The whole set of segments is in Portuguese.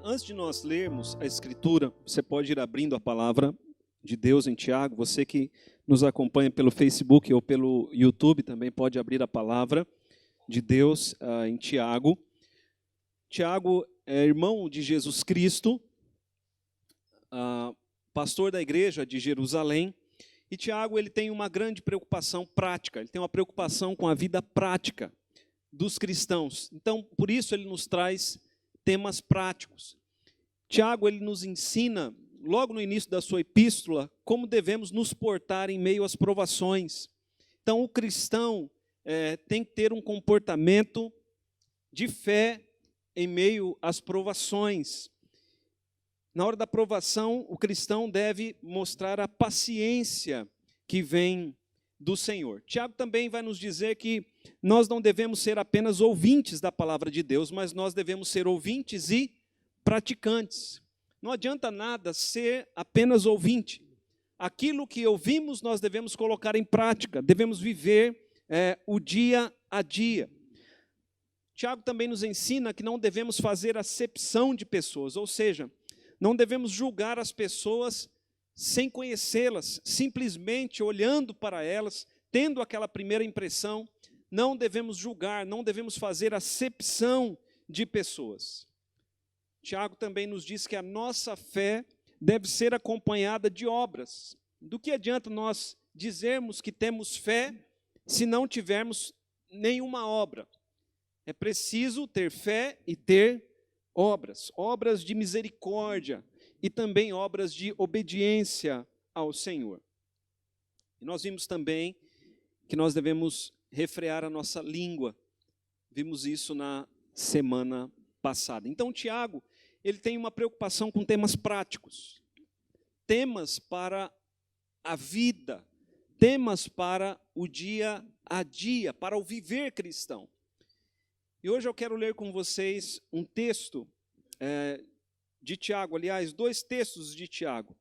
Antes de nós lermos a Escritura, você pode ir abrindo a palavra de Deus em Tiago. Você que nos acompanha pelo Facebook ou pelo YouTube também pode abrir a palavra de Deus em Tiago. Tiago é irmão de Jesus Cristo, pastor da igreja de Jerusalém. E Tiago ele tem uma grande preocupação prática, ele tem uma preocupação com a vida prática dos cristãos. Então, por isso ele nos traz temas práticos. Tiago ele nos ensina, logo no início da sua epístola, como devemos nos portar em meio às provações. Então, o cristão tem que ter um comportamento de fé em meio às provações. Na hora da provação, o cristão deve mostrar a paciência que vem do Senhor. Tiago também vai nos dizer que nós não devemos ser apenas ouvintes da palavra de Deus, mas nós devemos ser ouvintes e praticantes. Não adianta nada ser apenas ouvinte. Aquilo que ouvimos nós devemos colocar em prática, devemos viver o dia a dia. Tiago também nos ensina que não devemos fazer acepção de pessoas, ou seja, não devemos julgar as pessoas sem conhecê-las, simplesmente olhando para elas, tendo aquela primeira impressão. Não devemos julgar, não devemos fazer acepção de pessoas. Tiago também nos diz que a nossa fé deve ser acompanhada de obras. Do que adianta nós dizermos que temos fé se não tivermos nenhuma obra? É preciso ter fé e ter obras, obras de misericórdia e também obras de obediência ao Senhor. E nós vimos também que nós devemos refrear a nossa língua. Vimos isso na semana passada. Então, Tiago, ele tem uma preocupação com temas práticos, temas para a vida, temas para o dia a dia, para o viver cristão. E hoje eu quero ler com vocês um texto de Tiago, aliás, dois textos de Tiago.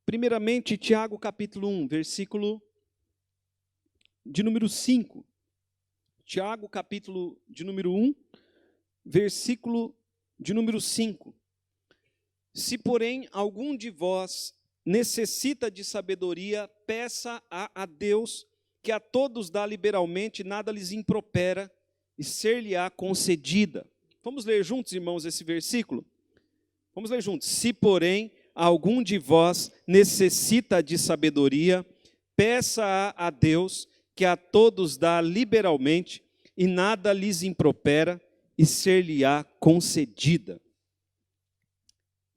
Primeiramente, Tiago capítulo 1, versículo de número 5. Tiago capítulo de número 1, versículo de número 5. Se, porém, algum de vós necessita de sabedoria, peça a Deus, que a todos dá liberalmente, nada lhes impropera, e ser-lhe-á concedida. Vamos ler juntos, irmãos, esse versículo? Vamos ler juntos. Se, porém, algum de vós necessita de sabedoria, peça a Deus, que a todos dá liberalmente, e nada lhes impropera, e ser-lhe-á concedida.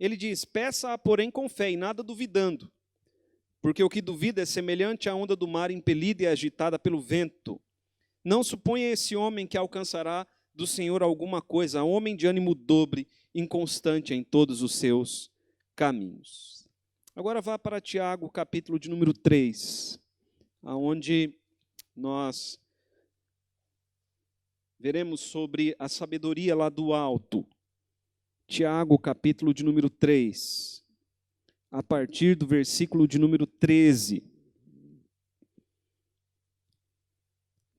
Ele diz, peça-a, porém, com fé, e nada duvidando, porque o que duvida é semelhante à onda do mar impelida e agitada pelo vento. Não suponha esse homem que alcançará do Senhor alguma coisa, homem de ânimo dobre, inconstante em todos os seus caminhos. Agora vá para Tiago, capítulo de número 3, onde nós veremos sobre a sabedoria lá do alto. Tiago, capítulo de número 3, a partir do versículo de número 13.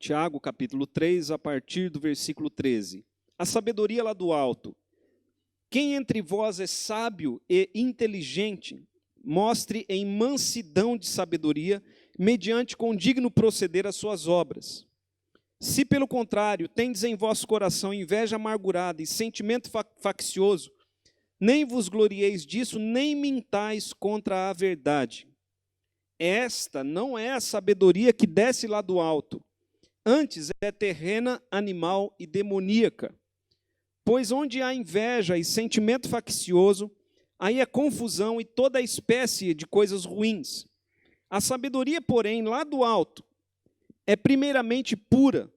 Tiago, capítulo 3, a partir do versículo 13. A sabedoria lá do alto. Quem entre vós é sábio e inteligente, mostre em mansidão de sabedoria, mediante condigno proceder as suas obras. Se, pelo contrário, tendes em vosso coração inveja amargurada e sentimento faccioso, nem vos glorieis disso, nem mintais contra a verdade. Esta não é a sabedoria que desce lá do alto, antes é terrena, animal e demoníaca. Pois onde há inveja e sentimento faccioso, aí é confusão e toda espécie de coisas ruins. A sabedoria, porém, lá do alto, é primeiramente pura,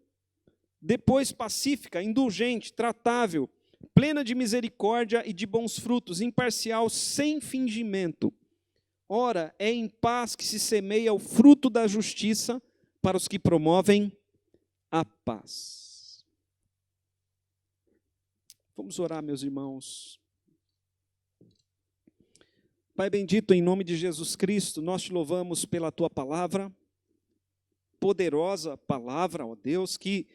depois pacífica, indulgente, tratável, plena de misericórdia e de bons frutos, imparcial, sem fingimento. Ora, é em paz que se semeia o fruto da justiça para os que promovem a paz. Vamos orar, meus irmãos. Pai bendito, em nome de Jesus Cristo, nós te louvamos pela tua palavra, poderosa palavra, ó Deus, que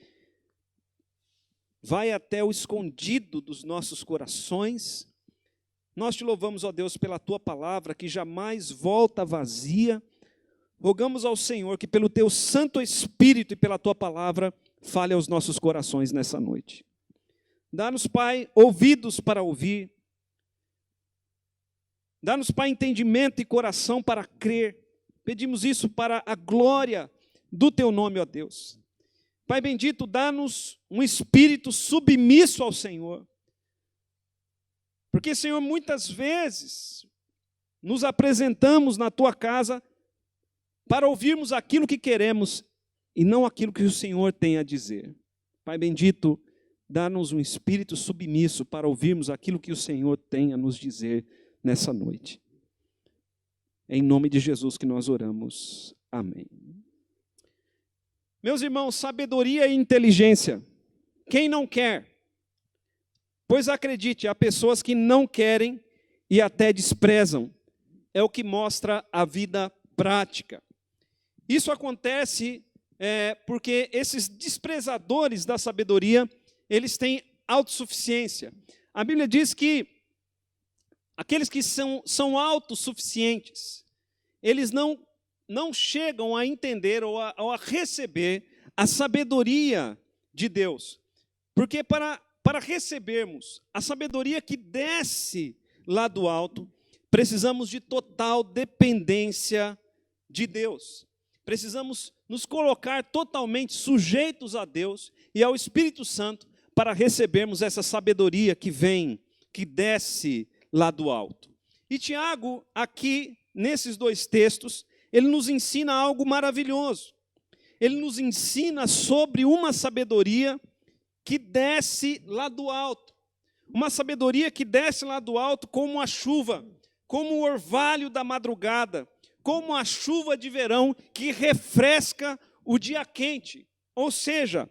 vai até o escondido dos nossos corações. Nós te louvamos, ó Deus, pela tua palavra, que jamais volta vazia. Rogamos ao Senhor que pelo teu Santo Espírito e pela tua palavra, fale aos nossos corações nessa noite. Dá-nos, Pai, ouvidos para ouvir. Dá-nos, Pai, entendimento e coração para crer. Pedimos isso para a glória do teu nome, ó Deus. Pai bendito, dá-nos um espírito submisso ao Senhor. Porque, Senhor, muitas vezes nos apresentamos na tua casa para ouvirmos aquilo que queremos e não aquilo que o Senhor tem a dizer. Pai bendito, dá-nos um espírito submisso para ouvirmos aquilo que o Senhor tem a nos dizer nessa noite. Em nome de Jesus que nós oramos. Amém. Meus irmãos, sabedoria e inteligência. Quem não quer? Pois acredite, há pessoas que não querem e até desprezam. É o que mostra a vida prática. Isso acontece porque esses desprezadores da sabedoria, eles têm autossuficiência. A Bíblia diz que aqueles que são autossuficientes, eles não chegam a entender ou a receber a sabedoria de Deus. Porque para recebermos a sabedoria que desce lá do alto, precisamos de total dependência de Deus. Precisamos nos colocar totalmente sujeitos a Deus e ao Espírito Santo para recebermos essa sabedoria que vem, que desce lá do alto. E Tiago, aqui, nesses dois textos, ele nos ensina algo maravilhoso. Ele nos ensina sobre uma sabedoria que desce lá do alto. Uma sabedoria que desce lá do alto como a chuva, como o orvalho da madrugada, como a chuva de verão que refresca o dia quente. Ou seja,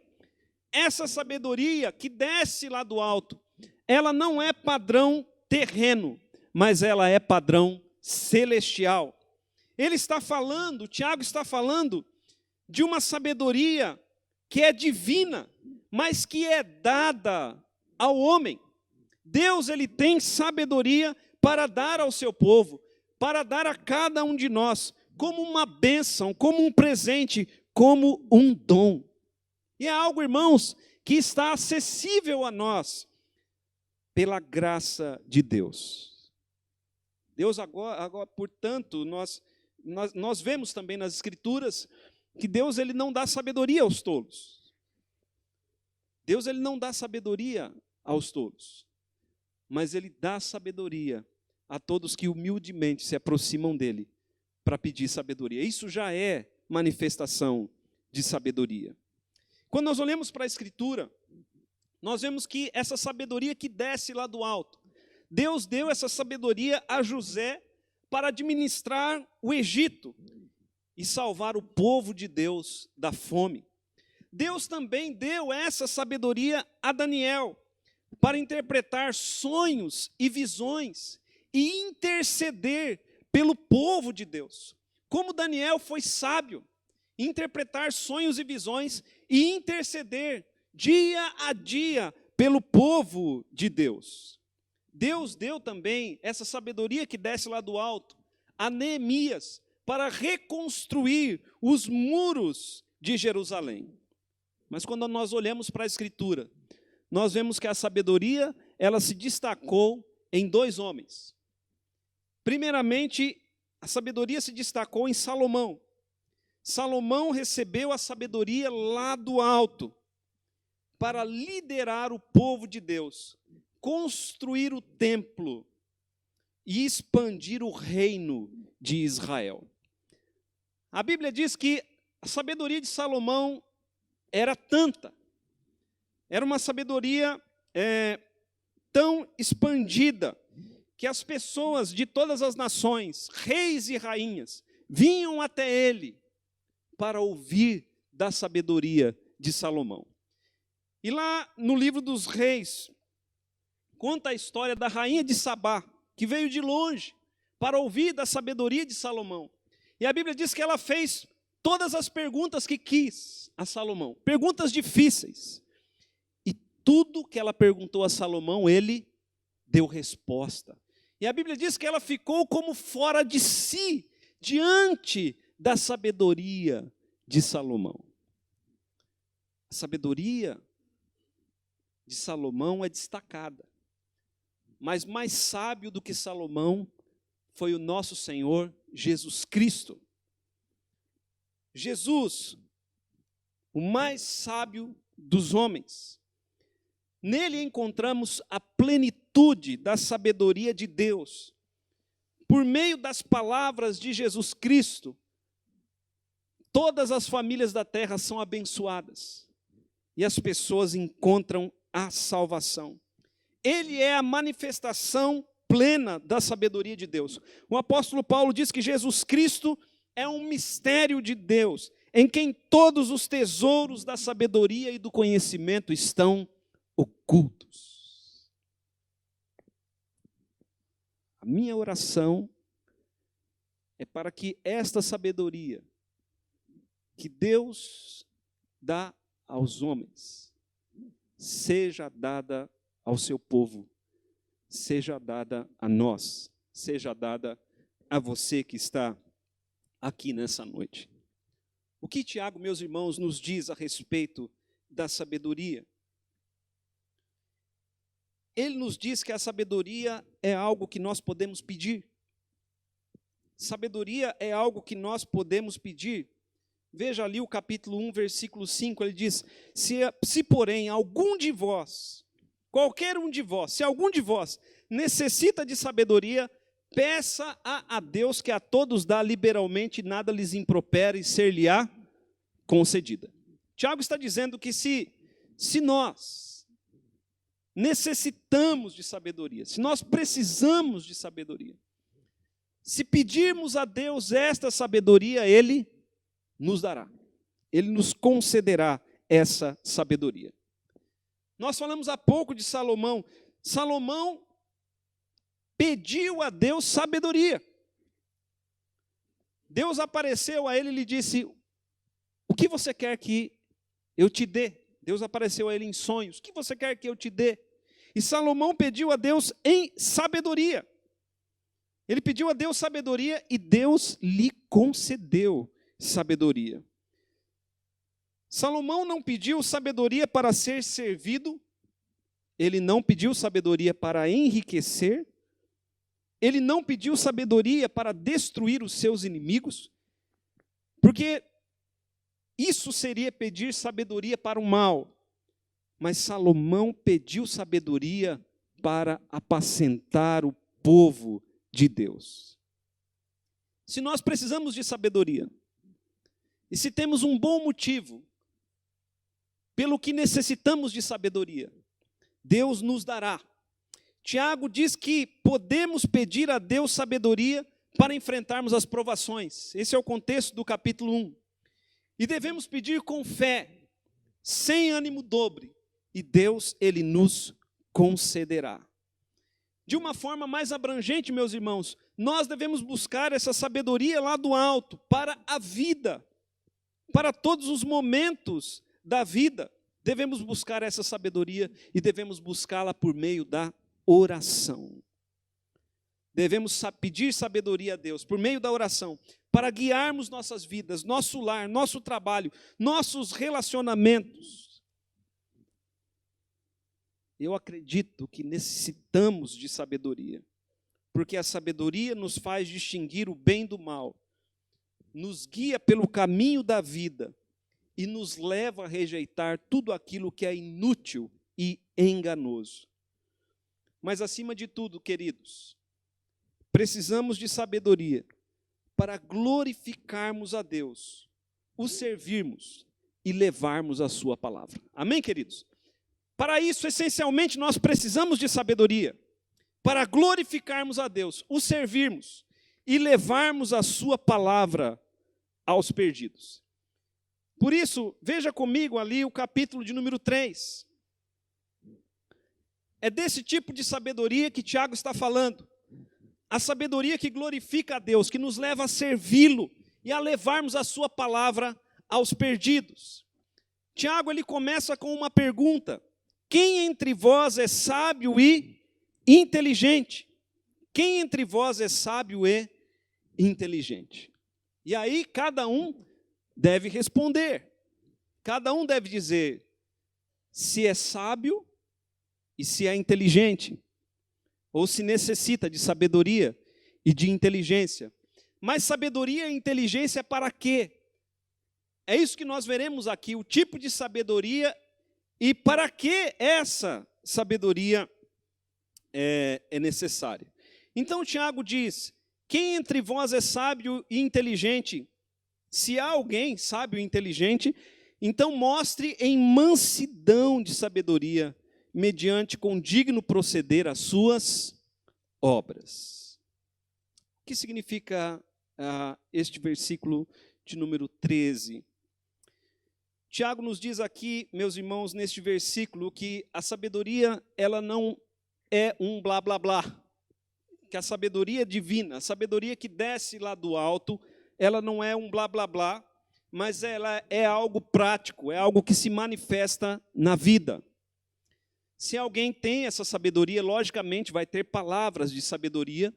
essa sabedoria que desce lá do alto, ela não é padrão terreno, mas ela é padrão celestial. Ele está falando, Tiago está falando de uma sabedoria que é divina, mas que é dada ao homem. Deus, ele tem sabedoria para dar ao seu povo, para dar a cada um de nós, como uma bênção, como um presente, como um dom. E é algo, irmãos, que está acessível a nós, pela graça de Deus. Deus agora portanto, nós vemos também nas Escrituras que Deus, ele não dá sabedoria aos tolos. Deus, ele não dá sabedoria aos tolos, mas ele dá sabedoria a todos que humildemente se aproximam dele para pedir sabedoria. Isso já é manifestação de sabedoria. Quando nós olhamos para a Escritura, nós vemos que essa sabedoria que desce lá do alto, Deus deu essa sabedoria a José para administrar o Egito e salvar o povo de Deus da fome. Deus também deu essa sabedoria a Daniel para interpretar sonhos e visões e interceder pelo povo de Deus. Como Daniel foi sábio em interpretar sonhos e visões e interceder dia a dia pelo povo de Deus. Deus deu também essa sabedoria que desce lá do alto a Neemias para reconstruir os muros de Jerusalém. Mas quando nós olhamos para a Escritura, nós vemos que a sabedoria, ela se destacou em dois homens. Primeiramente, a sabedoria se destacou em Salomão. Salomão recebeu a sabedoria lá do alto para liderar o povo de Deus, construir o templo e expandir o reino de Israel. A Bíblia diz que a sabedoria de Salomão era tanta, era uma sabedoria tão expandida, que as pessoas de todas as nações, reis e rainhas, vinham até ele para ouvir da sabedoria de Salomão. E lá no livro dos Reis, conta a história da rainha de Sabá, que veio de longe para ouvir da sabedoria de Salomão. E a Bíblia diz que ela fez todas as perguntas que quis a Salomão, perguntas difíceis. E tudo que ela perguntou a Salomão, ele deu resposta. E a Bíblia diz que ela ficou como fora de si, diante da sabedoria de Salomão. A sabedoria de Salomão é destacada. Mas mais sábio do que Salomão foi o nosso Senhor Jesus Cristo. Jesus, o mais sábio dos homens. Nele encontramos a plenitude da sabedoria de Deus. Por meio das palavras de Jesus Cristo, todas as famílias da terra são abençoadas e as pessoas encontram a salvação. Ele é a manifestação plena da sabedoria de Deus. O apóstolo Paulo diz que Jesus Cristo é um mistério de Deus, em quem todos os tesouros da sabedoria e do conhecimento estão ocultos. A minha oração é para que esta sabedoria que Deus dá aos homens seja dada ao seu povo, seja dada a nós, seja dada a você que está aqui nessa noite. O que Tiago, meus irmãos, nos diz a respeito da sabedoria? Ele nos diz que a sabedoria é algo que nós podemos pedir. Sabedoria é algo que nós podemos pedir. Veja ali o capítulo 1, versículo 5, ele diz: se porém algum de vós, qualquer um de vós, se algum de vós necessita de sabedoria, peça a Deus, que a todos dá liberalmente, nada lhes impropera e ser-lhe-á concedida. Tiago está dizendo que se nós necessitamos de sabedoria, se nós precisamos de sabedoria, se pedirmos a Deus esta sabedoria, Ele nos dará. Ele nos concederá essa sabedoria. Nós falamos há pouco de Salomão. Salomão pediu a Deus sabedoria. Deus apareceu a ele e lhe disse: o que você quer que eu te dê? Deus apareceu a ele em sonhos: o que você quer que eu te dê? E Salomão pediu a Deus em sabedoria. Ele pediu a Deus sabedoria e Deus lhe concedeu sabedoria. Salomão não pediu sabedoria para ser servido, ele não pediu sabedoria para enriquecer, ele não pediu sabedoria para destruir os seus inimigos, porque isso seria pedir sabedoria para o mal. Mas Salomão pediu sabedoria para apacentar o povo de Deus. Se nós precisamos de sabedoria, e se temos um bom motivo pelo que necessitamos de sabedoria, Deus nos dará. Tiago diz que podemos pedir a Deus sabedoria para enfrentarmos as provações. Esse é o contexto do capítulo 1. E devemos pedir com fé, sem ânimo dobre, e Deus, Ele nos concederá. De uma forma mais abrangente, meus irmãos, nós devemos buscar essa sabedoria lá do alto, para a vida, para todos os momentos da vida. Devemos buscar essa sabedoria e devemos buscá-la por meio da oração. Devemos pedir sabedoria a Deus por meio da oração, para guiarmos nossas vidas, nosso lar, nosso trabalho, nossos relacionamentos. Eu acredito que necessitamos de sabedoria, porque a sabedoria nos faz distinguir o bem do mal, nos guia pelo caminho da vida e nos leva a rejeitar tudo aquilo que é inútil e enganoso. Mas acima de tudo, queridos, precisamos de sabedoria para glorificarmos a Deus, o servirmos e levarmos a sua palavra. Amém, queridos? Para isso, essencialmente, nós precisamos de sabedoria, para glorificarmos a Deus, o servirmos e levarmos a sua palavra aos perdidos. Por isso, veja comigo ali o capítulo de número 3. É desse tipo de sabedoria que Tiago está falando. A sabedoria que glorifica a Deus, que nos leva a servi-lo e a levarmos a sua palavra aos perdidos. Tiago, ele começa com uma pergunta: Quem entre vós é sábio e inteligente? Quem entre vós é sábio e inteligente? E aí cada um deve responder. Cada um deve dizer se é sábio e se é inteligente, ou se necessita de sabedoria e de inteligência. Mas sabedoria e inteligência para quê? É isso que nós veremos aqui, o tipo de sabedoria e para que essa sabedoria é necessária. Então Tiago diz, quem entre vós é sábio e inteligente? Se há alguém sábio e inteligente, então mostre em mansidão de sabedoria, mediante condigno proceder as suas obras. O que significa este versículo de número 13? Tiago nos diz aqui, meus irmãos, neste versículo, que a sabedoria, ela não é um blá blá blá. Que a sabedoria divina, a sabedoria que desce lá do alto, ela não é um blá blá blá, mas ela é algo prático, é algo que se manifesta na vida. Se alguém tem essa sabedoria, logicamente vai ter palavras de sabedoria,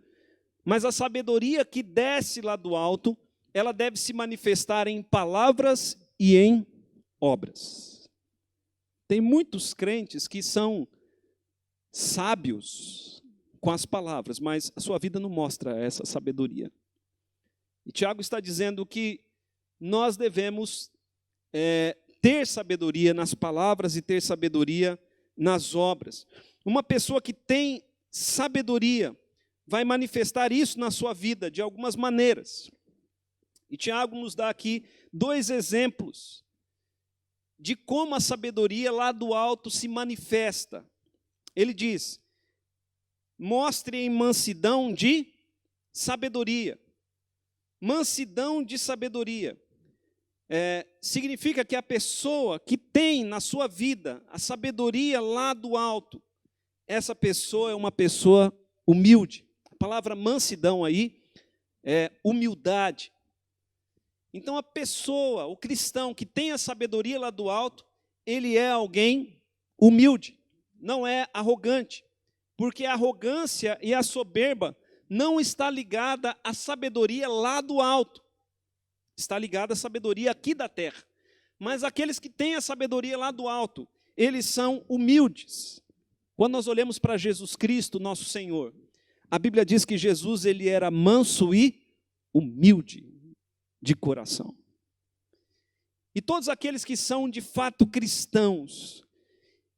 mas a sabedoria que desce lá do alto, ela deve se manifestar em palavras e em obras. Tem muitos crentes que são sábios com as palavras, mas a sua vida não mostra essa sabedoria. E Tiago está dizendo que nós devemos ter sabedoria nas palavras e ter sabedoria nas obras. Uma pessoa que tem sabedoria vai manifestar isso na sua vida de algumas maneiras. E Tiago nos dá aqui 2 exemplos de como a sabedoria lá do alto se manifesta. Ele diz, mostre em mansidão de sabedoria. Mansidão de sabedoria. Significa que a pessoa que tem na sua vida a sabedoria lá do alto, essa pessoa é uma pessoa humilde. A palavra mansidão aí é humildade. Então a pessoa, o cristão que tem a sabedoria lá do alto, ele é alguém humilde, não é arrogante, porque a arrogância e a soberba não está ligada à sabedoria lá do alto, está ligada à sabedoria aqui da terra. Mas aqueles que têm a sabedoria lá do alto, eles são humildes. Quando nós olhamos para Jesus Cristo, nosso Senhor, a Bíblia diz que Jesus ele era manso e humilde de coração. E todos aqueles que são de fato cristãos,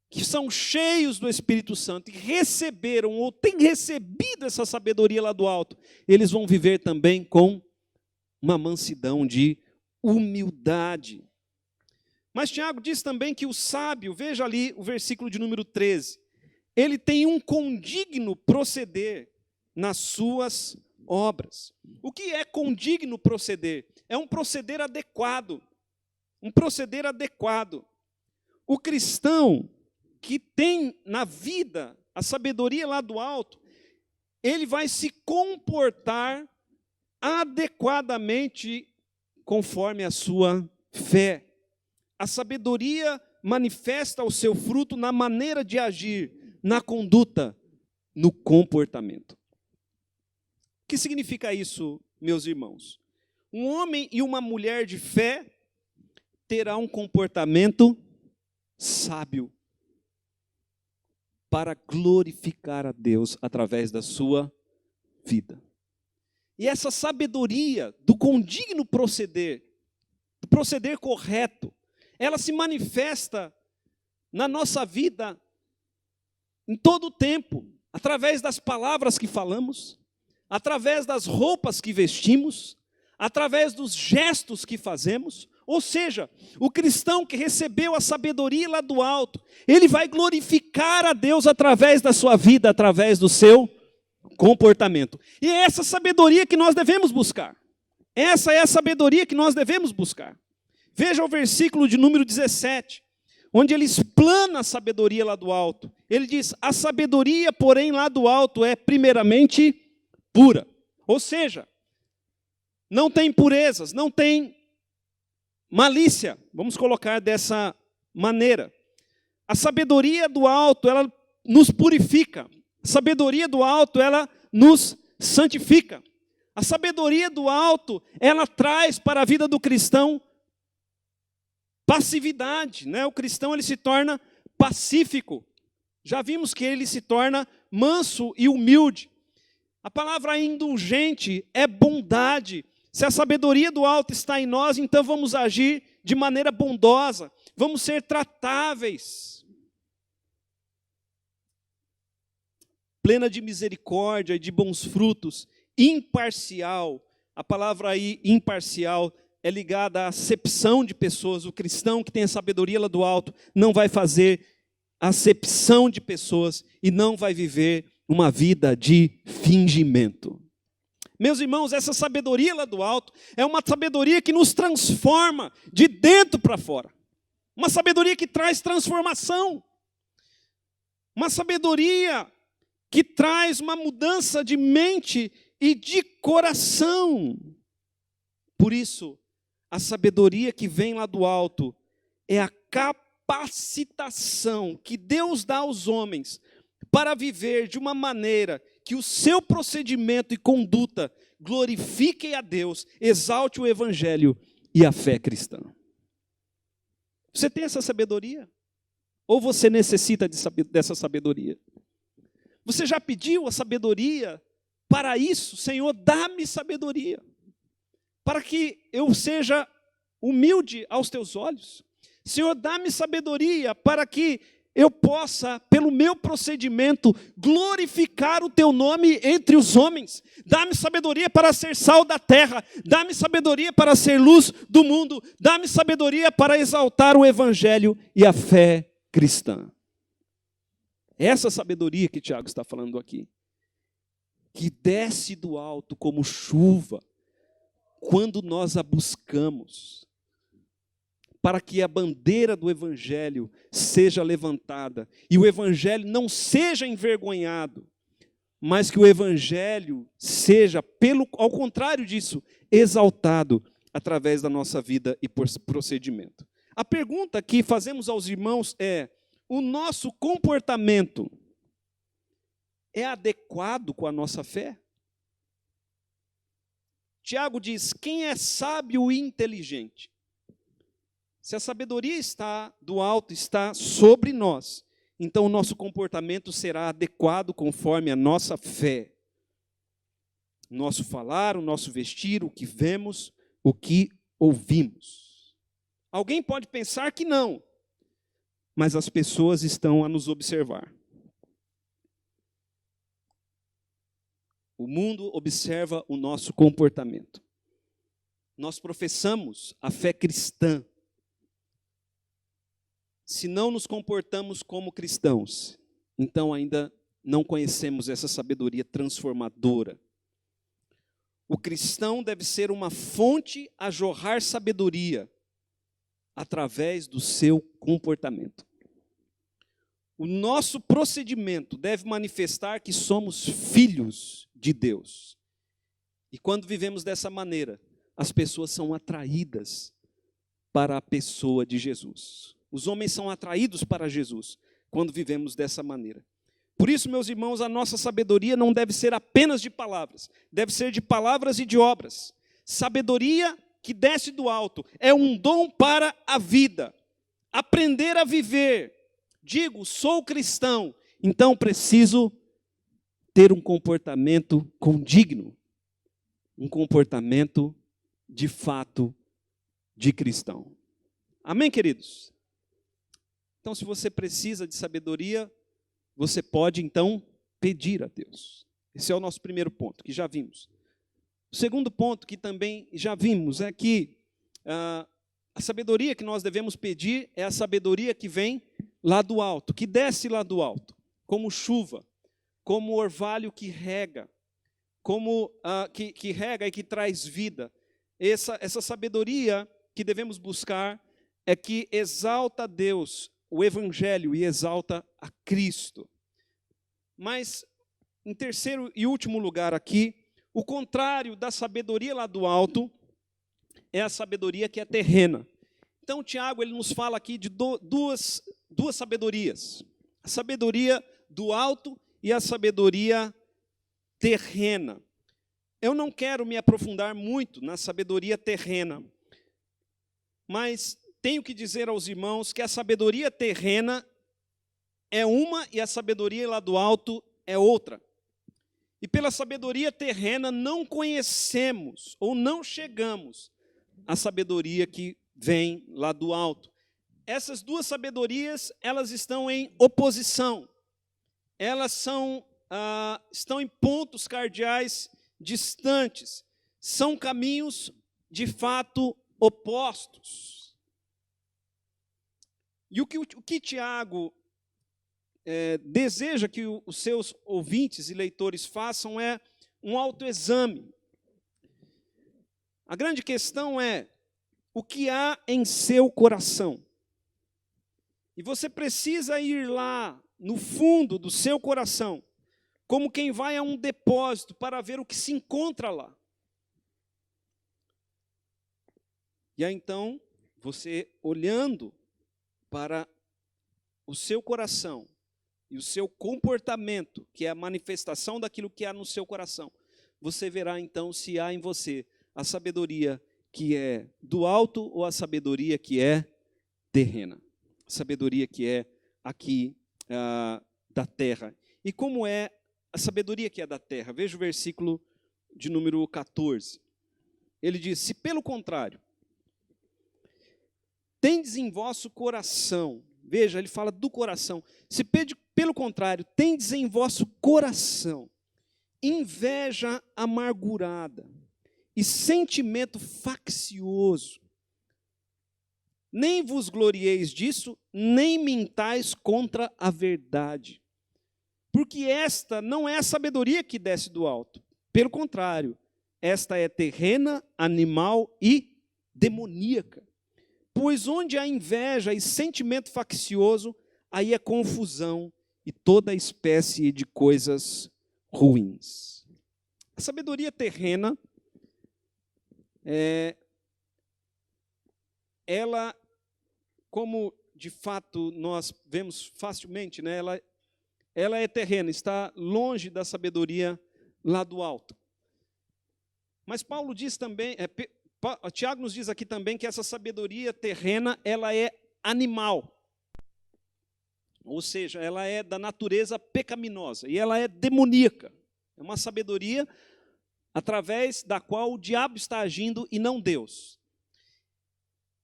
que são cheios do Espírito Santo e receberam ou têm recebido essa sabedoria lá do alto, eles vão viver também com uma mansidão de humildade. Mas Tiago diz também que o sábio, veja ali o versículo de número 13, ele tem um condigno proceder nas suas obras. O que é condigno proceder? É um proceder adequado. Um proceder adequado. O cristão que tem na vida a sabedoria lá do alto, ele vai se comportar adequadamente conforme a sua fé. A sabedoria manifesta o seu fruto na maneira de agir, na conduta, no comportamento. O que significa isso, meus irmãos? Um homem e uma mulher de fé terá um comportamento sábio para glorificar a Deus através da sua vida. E essa sabedoria do condigno proceder, do proceder correto, ela se manifesta na nossa vida em todo o tempo, através das palavras que falamos, através das roupas que vestimos, através dos gestos que fazemos. Ou seja, o cristão que recebeu a sabedoria lá do alto, ele vai glorificar a Deus através da sua vida, através do seu comportamento. E é essa sabedoria que nós devemos buscar. Essa é a sabedoria que nós devemos buscar. Veja o versículo de número 17, onde ele explana a sabedoria lá do alto. Ele diz, a sabedoria, porém, lá do alto é primeiramente pura. Ou seja, não tem impurezas, não tem malícia. Vamos colocar dessa maneira. A sabedoria do alto, ela nos purifica. A sabedoria do alto, ela nos santifica. A sabedoria do alto, ela traz para a vida do cristão passividade, né? O cristão, ele se torna pacífico. Já vimos que ele se torna manso e humilde. A palavra indulgente é bondade. Se a sabedoria do alto está em nós, então vamos agir de maneira bondosa, vamos ser tratáveis, plena de misericórdia e de bons frutos, imparcial. A palavra aí, imparcial, é ligada à acepção de pessoas. O cristão que tem a sabedoria lá do alto não vai fazer acepção de pessoas e não vai viver uma vida de fingimento. Meus irmãos, essa sabedoria lá do alto é uma sabedoria que nos transforma de dentro para fora. Uma sabedoria que traz transformação. Uma sabedoria que traz uma mudança de mente e de coração. Por isso, a sabedoria que vem lá do alto é a capacitação que Deus dá aos homens para viver de uma maneira que o seu procedimento e conduta glorifiquem a Deus, exalte o Evangelho e a fé cristã. Você tem essa sabedoria? Ou você necessita dessa sabedoria? Você já pediu a sabedoria para isso? Senhor, dá-me sabedoria, para que eu seja humilde aos teus olhos. Senhor, dá-me sabedoria para que eu possa, pelo meu procedimento, glorificar o teu nome entre os homens. Dá-me sabedoria para ser sal da terra. Dá-me sabedoria para ser luz do mundo. Dá-me sabedoria para exaltar o evangelho e a fé cristã. Essa sabedoria que Tiago está falando aqui, que desce do alto como chuva, quando nós a buscamos, para que a bandeira do Evangelho seja levantada, e o Evangelho não seja envergonhado, mas que o Evangelho seja, ao contrário disso, exaltado através da nossa vida e procedimento. A pergunta que fazemos aos irmãos é: o nosso comportamento é adequado com a nossa fé? Tiago diz: quem é sábio e inteligente? Se a sabedoria está do alto, está sobre nós, então o nosso comportamento será adequado conforme a nossa fé. O nosso falar, o nosso vestir, o que vemos, o que ouvimos. Alguém pode pensar que não, mas as pessoas estão a nos observar. O mundo observa o nosso comportamento. Nós professamos a fé cristã. Se não nos comportamos como cristãos, então ainda não conhecemos essa sabedoria transformadora. O cristão deve ser uma fonte a jorrar sabedoria através do seu comportamento. O nosso procedimento deve manifestar que somos filhos de Deus. E quando vivemos dessa maneira, as pessoas são atraídas para a pessoa de Jesus. Os homens são atraídos para Jesus quando vivemos dessa maneira. Por isso, meus irmãos, a nossa sabedoria não deve ser apenas de palavras, deve ser de palavras e de obras. Sabedoria que desce do alto é um dom para a vida. Aprender a viver. Digo, sou cristão, então preciso ter um comportamento condigno, um comportamento de fato de cristão. Amém, queridos? Então, se você precisa de sabedoria, você pode, então, pedir a Deus. Esse é o nosso primeiro ponto, que já vimos. O segundo ponto, que também já vimos, é que a sabedoria que nós devemos pedir é a sabedoria que vem lá do alto, que desce lá do alto, como chuva, como orvalho que rega, como que rega e que traz vida. Essa sabedoria que devemos buscar é que exalta a Deus, o Evangelho, e exalta a Cristo. Mas, em terceiro e último lugar aqui, o contrário da sabedoria lá do alto é a sabedoria que é terrena. Então, Tiago, ele nos fala aqui de duas sabedorias: a sabedoria do alto e a sabedoria terrena. Eu não quero me aprofundar muito na sabedoria terrena, mas tenho que dizer aos irmãos que a sabedoria terrena é uma e a sabedoria lá do alto é outra. E pela sabedoria terrena não conhecemos ou não chegamos à sabedoria que vem lá do alto. Essas duas sabedorias, elas estão em oposição. Elas estão em pontos cardeais distantes. São caminhos, de fato, opostos. E o que Tiago deseja que os seus ouvintes e leitores façam é um autoexame. A grande questão é o que há em seu coração. E você precisa ir lá no fundo do seu coração, como quem vai a um depósito para ver o que se encontra lá. E aí então, você olhando para o seu coração e o seu comportamento, que é a manifestação daquilo que há no seu coração, você verá então se há em você a sabedoria que é do alto ou a sabedoria que é terrena. A sabedoria que é aqui da terra. E como é a sabedoria que é da terra? Veja o versículo de número 14. Ele diz: se pelo contrário, tendes em vosso coração, veja, ele fala do coração, se pelo contrário, tendes em vosso coração inveja amargurada e sentimento faccioso, nem vos glorieis disso, nem mintais contra a verdade. Porque esta não é a sabedoria que desce do alto. Pelo contrário, esta é terrena, animal e demoníaca. Pois onde há inveja e sentimento faccioso, aí é confusão e toda espécie de coisas ruins. A sabedoria terrena, ela, como de fato nós vemos facilmente, né, ela é terrena, está longe da sabedoria lá do alto. Mas Paulo diz também, Tiago nos diz aqui também que essa sabedoria terrena, ela é animal. Ou seja, ela é da natureza pecaminosa e ela é demoníaca. É uma sabedoria através da qual o diabo está agindo e não Deus.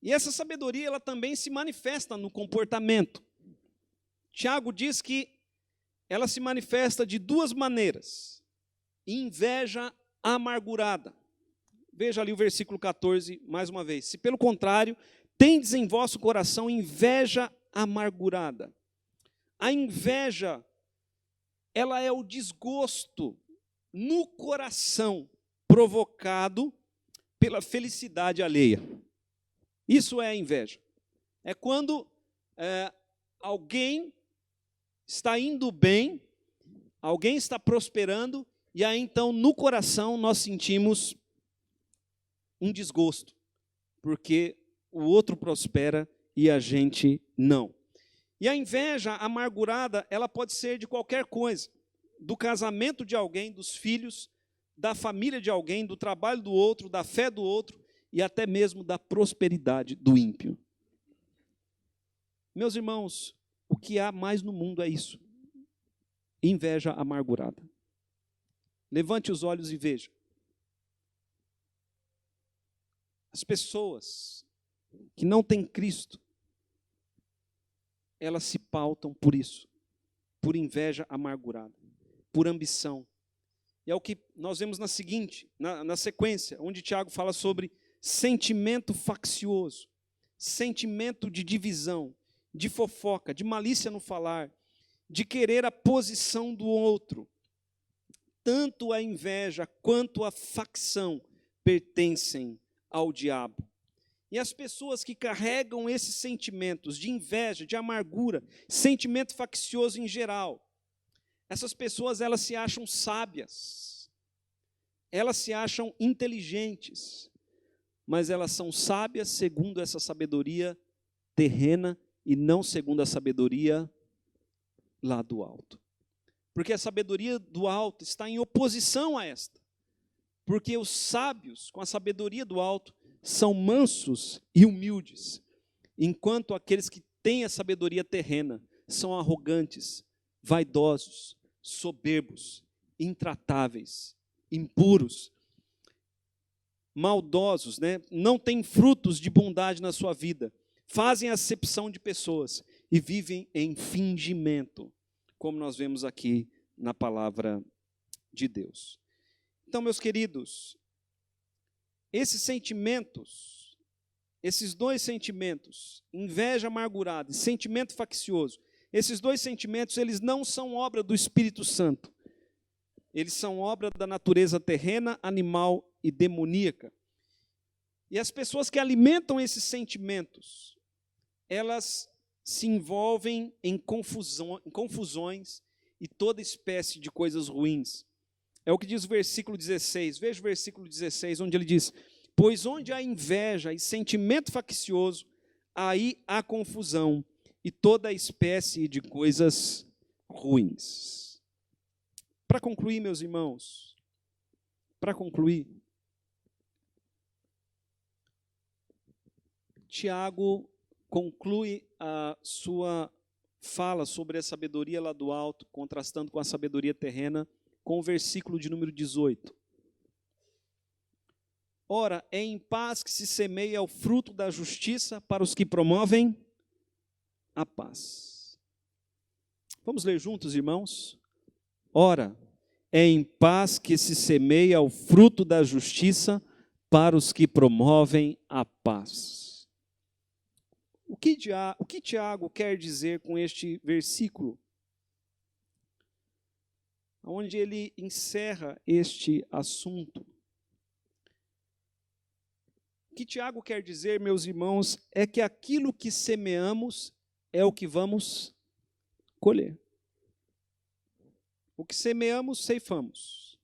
E essa sabedoria, ela também se manifesta no comportamento. Tiago diz que ela se manifesta de duas maneiras. Inveja amargurada. Veja ali o versículo 14, mais uma vez. Se pelo contrário, tendes em vosso coração inveja amargurada. A inveja, ela é o desgosto no coração provocado pela felicidade alheia. Isso é a inveja. É quando alguém está indo bem, alguém está prosperando, e aí então no coração nós sentimos um desgosto, porque o outro prospera e a gente não. E a inveja amargurada, ela pode ser de qualquer coisa, do casamento de alguém, dos filhos, da família de alguém, do trabalho do outro, da fé do outro, e até mesmo da prosperidade do ímpio. Meus irmãos, o que há mais no mundo é isso: inveja amargurada. Levante os olhos e veja. As pessoas que não têm Cristo, elas se pautam por isso, por inveja amargurada, por ambição. E é o que nós vemos na sequência, onde Tiago fala sobre sentimento faccioso, sentimento de divisão, de fofoca, de malícia no falar, de querer a posição do outro. Tanto a inveja quanto a facção pertencem ao diabo. E as pessoas que carregam esses sentimentos de inveja, de amargura, sentimento faccioso em geral, essas pessoas, elas se acham sábias, elas se acham inteligentes, mas elas são sábias segundo essa sabedoria terrena e não segundo a sabedoria lá do alto. Porque a sabedoria do alto está em oposição a esta. Porque os sábios, com a sabedoria do alto, são mansos e humildes, enquanto aqueles que têm a sabedoria terrena são arrogantes, vaidosos, soberbos, intratáveis, impuros, maldosos, não têm frutos de bondade na sua vida, fazem acepção de pessoas e vivem em fingimento, como nós vemos aqui na palavra de Deus. Então, meus queridos, esses sentimentos, esses dois sentimentos, inveja amargurada e sentimento faccioso, esses dois sentimentos, eles não são obra do Espírito Santo. Eles são obra da natureza terrena, animal e demoníaca. E as pessoas que alimentam esses sentimentos, elas se envolvem em confusões e toda espécie de coisas ruins. É o que diz o versículo 16. Veja o versículo 16, onde ele diz: pois onde há inveja e sentimento faccioso, aí há confusão e toda espécie de coisas ruins. Para concluir, meus irmãos, Tiago conclui a sua fala sobre a sabedoria lá do alto, contrastando com a sabedoria terrena, com o versículo de número 18. Ora, é em paz que se semeia o fruto da justiça para os que promovem a paz. Vamos ler juntos, irmãos? Ora, é em paz que se semeia o fruto da justiça para os que promovem a paz. O que Tiago quer dizer com este versículo? Onde ele encerra este assunto. O que Tiago quer dizer, meus irmãos, é que aquilo que semeamos é o que vamos colher. O que semeamos, ceifamos.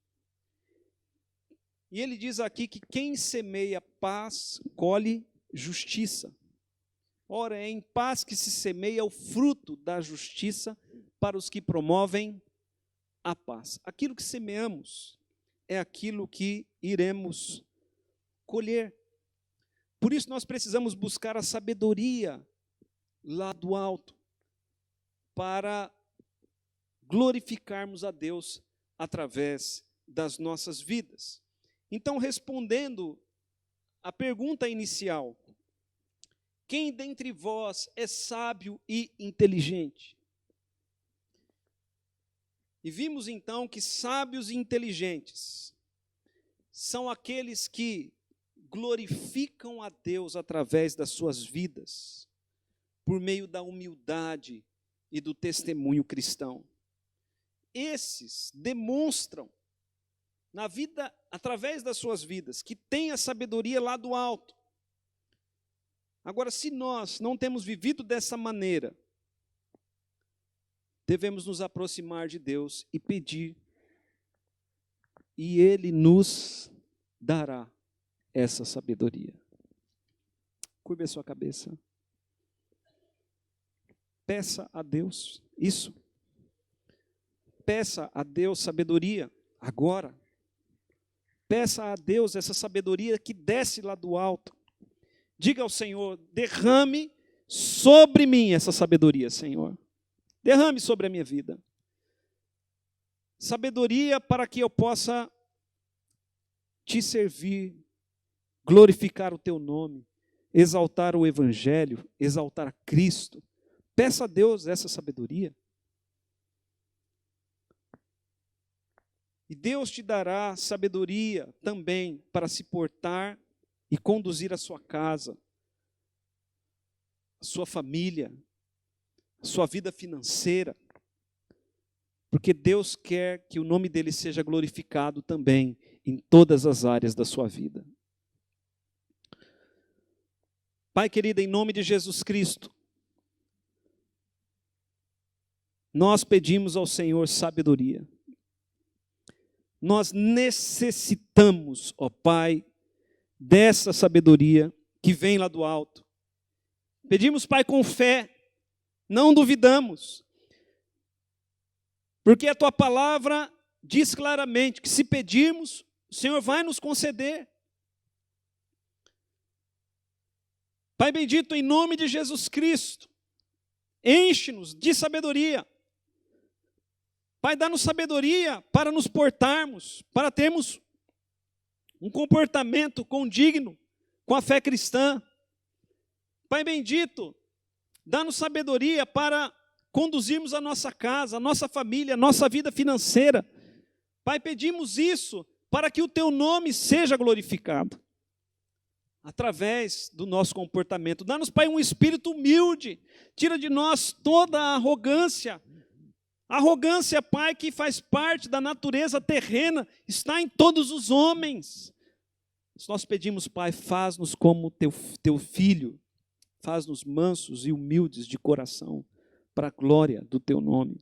E ele diz aqui que quem semeia paz, colhe justiça. Ora, é em paz que se semeia o fruto da justiça para os que promovem a paz. Aquilo que semeamos é aquilo que iremos colher. Por isso nós precisamos buscar a sabedoria lá do alto para glorificarmos a Deus através das nossas vidas. Então, respondendo à pergunta inicial, quem dentre vós é sábio e inteligente? E vimos então que sábios e inteligentes são aqueles que glorificam a Deus através das suas vidas, por meio da humildade e do testemunho cristão. Esses demonstram na vida, através das suas vidas, que têm a sabedoria lá do alto. Agora, se nós não temos vivido dessa maneira, devemos nos aproximar de Deus e pedir, e Ele nos dará essa sabedoria. Curve a sua cabeça. Peça a Deus isso. Peça a Deus sabedoria agora. Peça a Deus essa sabedoria que desce lá do alto. Diga ao Senhor: derrame sobre mim essa sabedoria, Senhor. Derrame sobre a minha vida. Sabedoria para que eu possa te servir, glorificar o teu nome, exaltar o Evangelho, exaltar a Cristo. Peça a Deus essa sabedoria. E Deus te dará sabedoria também para se portar e conduzir a sua casa, a sua família, a sua vida financeira. Porque Deus quer que o nome dele seja glorificado também em todas as áreas da sua vida. Pai querido, em nome de Jesus Cristo, nós pedimos ao Senhor sabedoria. Nós necessitamos, ó Pai, dessa sabedoria que vem lá do alto. Pedimos, Pai, com fé, Não duvidamos. Porque a tua palavra diz claramente que se pedirmos, o Senhor vai nos conceder. Pai bendito, em nome de Jesus Cristo, enche-nos de sabedoria. Pai, dá-nos sabedoria para nos portarmos, para termos um comportamento condigno com a fé cristã. Pai bendito, dá-nos sabedoria para conduzirmos a nossa casa, a nossa família, a nossa vida financeira. Pai, pedimos isso para que o teu nome seja glorificado através do nosso comportamento. Dá-nos, Pai, um espírito humilde. Tira de nós toda a arrogância. Arrogância, Pai, que faz parte da natureza terrena, está em todos os homens. Nós pedimos, Pai, faz-nos como teu filho. Faz-nos mansos e humildes de coração, para a glória do teu nome.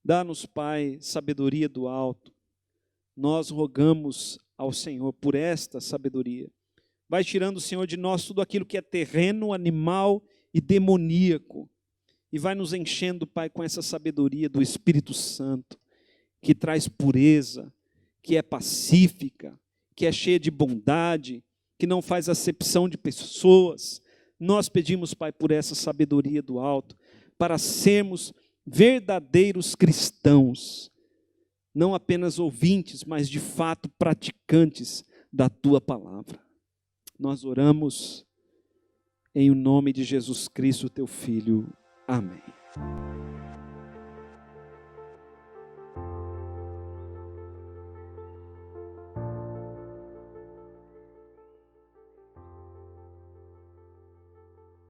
Dá-nos, Pai, sabedoria do alto. Nós rogamos ao Senhor por esta sabedoria. Vai tirando, Senhor, de nós tudo aquilo que é terreno, animal e demoníaco. E vai nos enchendo, Pai, com essa sabedoria do Espírito Santo, que traz pureza, que é pacífica, que é cheia de bondade, que não faz acepção de pessoas. Nós pedimos, Pai, por essa sabedoria do alto, para sermos verdadeiros cristãos, não apenas ouvintes, mas de fato praticantes da tua palavra. Nós oramos em o nome de Jesus Cristo, teu Filho. Amém.